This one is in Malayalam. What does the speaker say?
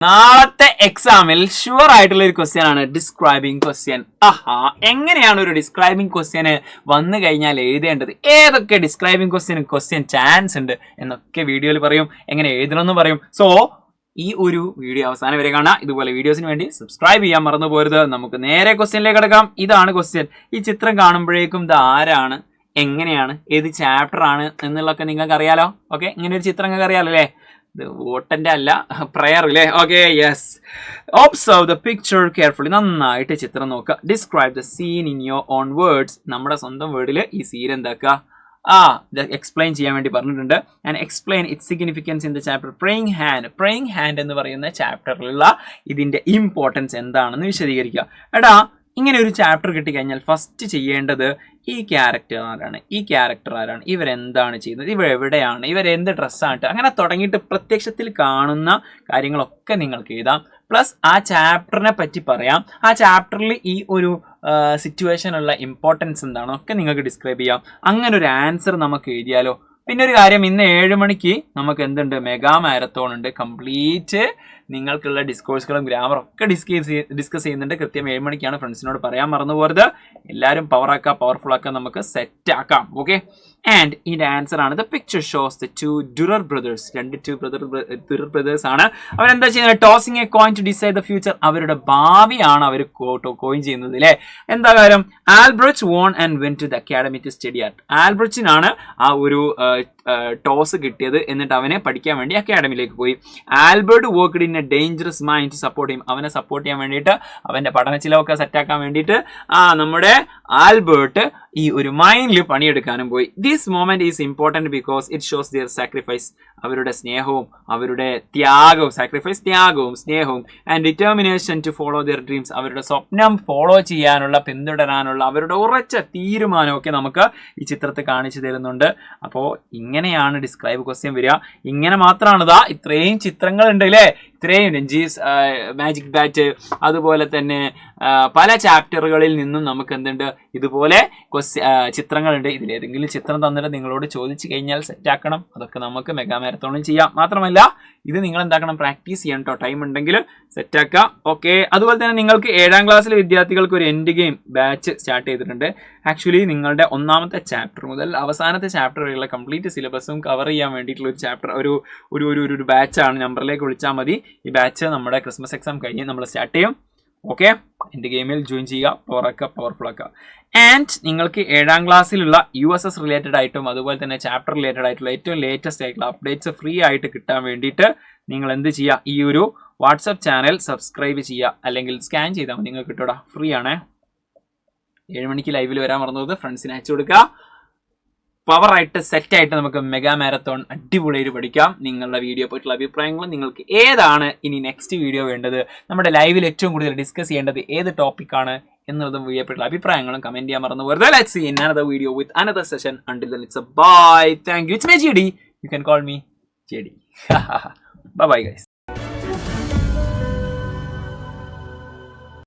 നാളത്തെ എക്സാമിൽ ഷുവർ ആയിട്ടുള്ള ഒരു ക്വസ്റ്റ്യൻ ആണ് ഡിസ്ക്രൈബിംഗ് ക്വസ്റ്റ്യൻ. എങ്ങനെയാണ് ഒരു ഡിസ്ക്രൈബിംഗ് ക്വസ്റ്റ്യന് വന്നു കഴിഞ്ഞാൽ എഴുതേണ്ടത്, ഏതൊക്കെ ഡിസ്ക്രൈബിംഗ് ക്വസ്റ്റ്യൻ ചാൻസ് ഉണ്ട് എന്നൊക്കെ വീഡിയോയിൽ പറയും, എങ്ങനെ എഴുതണമെന്ന് പറയും. സോ ഈ ഒരു വീഡിയോ അവസാനം വരെ കാണാം. ഇതുപോലെ വീഡിയോസിന് വേണ്ടി സബ്സ്ക്രൈബ് ചെയ്യാൻ മറന്നു പോരുത്. നമുക്ക് നേരെ ക്വസ്റ്റ്യനിലേക്ക് കിടക്കാം. ഇതാണ് ക്വസ്റ്റ്യൻ. ഈ ചിത്രം കാണുമ്പോഴേക്കും ഇത് ആരാണ്, എങ്ങനെയാണ്, ഏത് ചാപ്റ്റർ ആണ് എന്നുള്ളതൊക്കെ നിങ്ങൾക്ക് അറിയാലോ. ഓക്കെ, ഇങ്ങനെ ഒരു ചിത്രം നിങ്ങൾക്ക് അറിയാലോ അല്ലേ. ഇത് വോട്ടന്റെ അല്ല, പ്രയർ അല്ലേ. Okay, yes. Observe the picture carefully. നന്നായിട്ട് ചിത്രം നോക്കുക. Describe the scene in your own words. നമ്മുടെ സ്വന്തം വേർഡിൽ ഈ സീൻ എന്താക്കുക, എക്സ്പ്ലെയിൻ ചെയ്യാൻ വേണ്ടി പറഞ്ഞിട്ടുണ്ട്. And explain its significance in the chapter praying hand. Praying hand എന്ന് പറയുന്ന ചാപ്റ്ററിലുള്ള ഇതിന്റെ ഇമ്പോർട്ടൻസ് എന്താണെന്ന് വിശദീകരിക്കുക. എടാ, ഇങ്ങനെ ഒരു ചാപ്റ്റർ കിട്ടിക്കഴിഞ്ഞാൽ ഫസ്റ്റ് ചെയ്യേണ്ടത് ഈ ക്യാരക്ടർ ആരാണ്, ഇവരെന്താണ് ചെയ്യുന്നത്, ഇവരെവിടെയാണ്, ഇവരെന്ത് ഡ്രസ്സാണ്, അങ്ങനെ തുടങ്ങിയിട്ട് പ്രത്യക്ഷത്തിൽ കാണുന്ന കാര്യങ്ങളൊക്കെ നിങ്ങൾക്ക് എഴുതാം. പ്ലസ് ആ ചാപ്റ്ററിനെ പറ്റി പറയാം. ആ ചാപ്റ്ററിൽ ഈ ഒരു സിറ്റുവേഷനുള്ള ഇമ്പോർട്ടൻസ് എന്താണൊക്കെ നിങ്ങൾക്ക് ഡിസ്ക്രൈബ് ചെയ്യാം. അങ്ങനെ ഒരു ആൻസർ നമുക്ക് എഴുതിയാലോ. പിന്നെ ഒരു കാര്യം, ഇന്ന് 7 മണിക്ക് നമുക്ക് എന്തുണ്ട്, മെഗാ മാരത്തോൺ ഉണ്ട്. കംപ്ലീറ്റ് നിങ്ങൾക്കുള്ള ഡിസ്കോഴ്സുകളും ഗ്രാമറും ഒക്കെ ഡിസ്കസ് ചെയ്യുന്നുണ്ട്. കൃത്യം 7 മണിക്കാണ്. ഫ്രണ്ട്സിനോട് പറയാൻ മറന്നു പോരുത്. എല്ലാവരും പവർഫുൾ ആക്കാം, നമുക്ക് സെറ്റ് ആക്കാം. ഓക്കെ, ആൻഡ് ഇതിന്റെ ആൻസർ ആണ് the picture shows the two Durer brothers. Durer brothers ആണ്. അവരെന്താ ചെയ്യുന്നത്, tossing a coin to decide the future. അവരുടെ ഭാവിയാണ് അവർ കോയിൻ ചെയ്യുന്നത് അല്ലേ. എന്താ കാര്യം, Albrecht won and went to the academy to study art. ആൽബ്രച്ചിനാണ് ആ ഒരു ടോസ് കിട്ടിയത്, എന്നിട്ട് അവനെ പഠിക്കാൻ വേണ്ടി അക്കാഡമിയിലേക്ക് പോയി. Albert worked in a dangerous mind to support him. അവനെ സപ്പോർട്ട് ചെയ്യാൻ വേണ്ടിയിട്ട്, അവന്റെ പഠന ചിലവൊക്കെ സെറ്റാക്കാൻ വേണ്ടിയിട്ട് നമ്മുടെ ആൽബർട്ട് ഈ ഒരു മൈൻഡിൽ പണിയെടുക്കാനും പോയി. This moment is important because it shows their sacrifice. അവരുടെ സ്നേഹവും അവരുടെ ത്യാഗവും, സാക്രിഫൈസ് ത്യാഗവും സ്നേഹവും, and determination to follow their dreams. അവരുടെ സ്വപ്നം ഫോളോ ചെയ്യാനുള്ള, പിന്തുടരാനുള്ള അവരുടെ ഉറച്ച തീരുമാനമൊക്കെ നമുക്ക് ഈ ചിത്രത്തിൽ കാണിച്ചു തരുന്നുണ്ട്. അപ്പോൾ ഇങ്ങനെയാണ് ഡിസ്ക്രൈബ് ക്വസ്റ്റ്യൻ വരിക. ഇങ്ങനെ മാത്രമാണ് ഇത്രയും ചിത്രങ്ങൾ ഉണ്ട് അല്ലേ. ഇത്രയും രഞ്ജീസ് മാജിക് ബാറ്റ്, അതുപോലെ തന്നെ പല ചാപ്റ്ററുകളിൽ നിന്നും നമുക്ക് എന്തുണ്ട്, ഇതുപോലെ ചിത്രങ്ങളുണ്ട്. ഇതിലേതെങ്കിലും ചിത്രം തന്നിട്ട് നിങ്ങളോട് ചോദിച്ചു കഴിഞ്ഞാൽ സെറ്റാക്കണം. അതൊക്കെ നമുക്ക് മെഗാ മാരത്തോണിൽ ചെയ്യാം. മാത്രമല്ല ഇത് നിങ്ങൾ എന്താക്കണം, പ്രാക്ടീസ് ചെയ്യണം കേട്ടോ. ടൈം ഉണ്ടെങ്കിൽ സെറ്റാക്കാം. ഓക്കെ, അതുപോലെ തന്നെ നിങ്ങൾക്ക് 7ാം ക്ലാസ്സിലെ വിദ്യാർത്ഥികൾക്ക് ഒരു എൻഡ് ഗെയിം ബാച്ച് സ്റ്റാർട്ട് ചെയ്തിട്ടുണ്ട്. ആക്ച്വലി നിങ്ങളുടെ 1ാമത്തെ ചാപ്റ്റർ മുതൽ അവസാനത്തെ ചാപ്റ്റർ വരെയുള്ള കംപ്ലീറ്റ് സിലബസും കവർ ചെയ്യാൻ വേണ്ടിയിട്ടുള്ള ഒരു ചാപ്റ്റർ, ഒരു ബാച്ചാണ്. നമ്പറിലേക്ക് വിളിച്ചാൽ മതി. ഈ ബാച്ച് നമ്മുടെ ക്രിസ്മസ് എക്സാം കഴിഞ്ഞ് നമ്മൾ സ്റ്റാർട്ട് ചെയ്യും. ഓക്കെ, എൻ്റെ ഗെയിമിൽ ജോയിൻ ചെയ്യുക, പവർഫുൾ ആക്കുക. ആൻഡ് നിങ്ങൾക്ക് 7ാം ക്ലാസ്സിലുള്ള USS റിലേറ്റഡ് ആയിട്ടും അതുപോലെ തന്നെ ചാപ്റ്റർ റിലേറ്റഡ് ആയിട്ടുള്ള ഏറ്റവും ലേറ്റസ്റ്റ് ആയിട്ടുള്ള അപ്ഡേറ്റ്സ് ഫ്രീ ആയിട്ട് കിട്ടാൻ വേണ്ടിയിട്ട് നിങ്ങൾ എന്ത് ചെയ്യുക, ഈ ഒരു വാട്സപ്പ് ചാനൽ സബ്സ്ക്രൈബ് ചെയ്യുക, അല്ലെങ്കിൽ സ്കാൻ ചെയ്താൽ മതി, നിങ്ങൾക്ക് കിട്ടൂടാ. ഫ്രീ ആണ്. 7 മണിക്ക് ലൈവിൽ വരാൻ മറന്നത് ഫ്രണ്ട്സിന് അയച്ചു കൊടുക്കുക. പവറായിട്ട് സെറ്റായിട്ട് നമുക്ക് മെഗാ മാരത്തോൺ അടിപൊളിയായിട്ട് പഠിക്കാം. നിങ്ങളുടെ വീഡിയോ പോയിട്ടുള്ള അഭിപ്രായങ്ങളും, നിങ്ങൾക്ക് ഏതാണ് ഇനി നെക്സ്റ്റ് വീഡിയോ വേണ്ടത്, നമ്മുടെ ലൈവിൽ ഏറ്റവും കൂടുതൽ ഡിസ്കസ് ചെയ്യേണ്ടത് ഏത് ടോപ്പിക്കാണ് എന്നുള്ളതും വീഡിയോ പോയിട്ടുള്ള അഭിപ്രായങ്ങളും കമന്റ് ചെയ്യാൻ മറന്നു പോരുത്. Let's see in another video with another session. Until then, it's a bye. Thank you. It's me, JD. You can call me JD. Bye bye guys.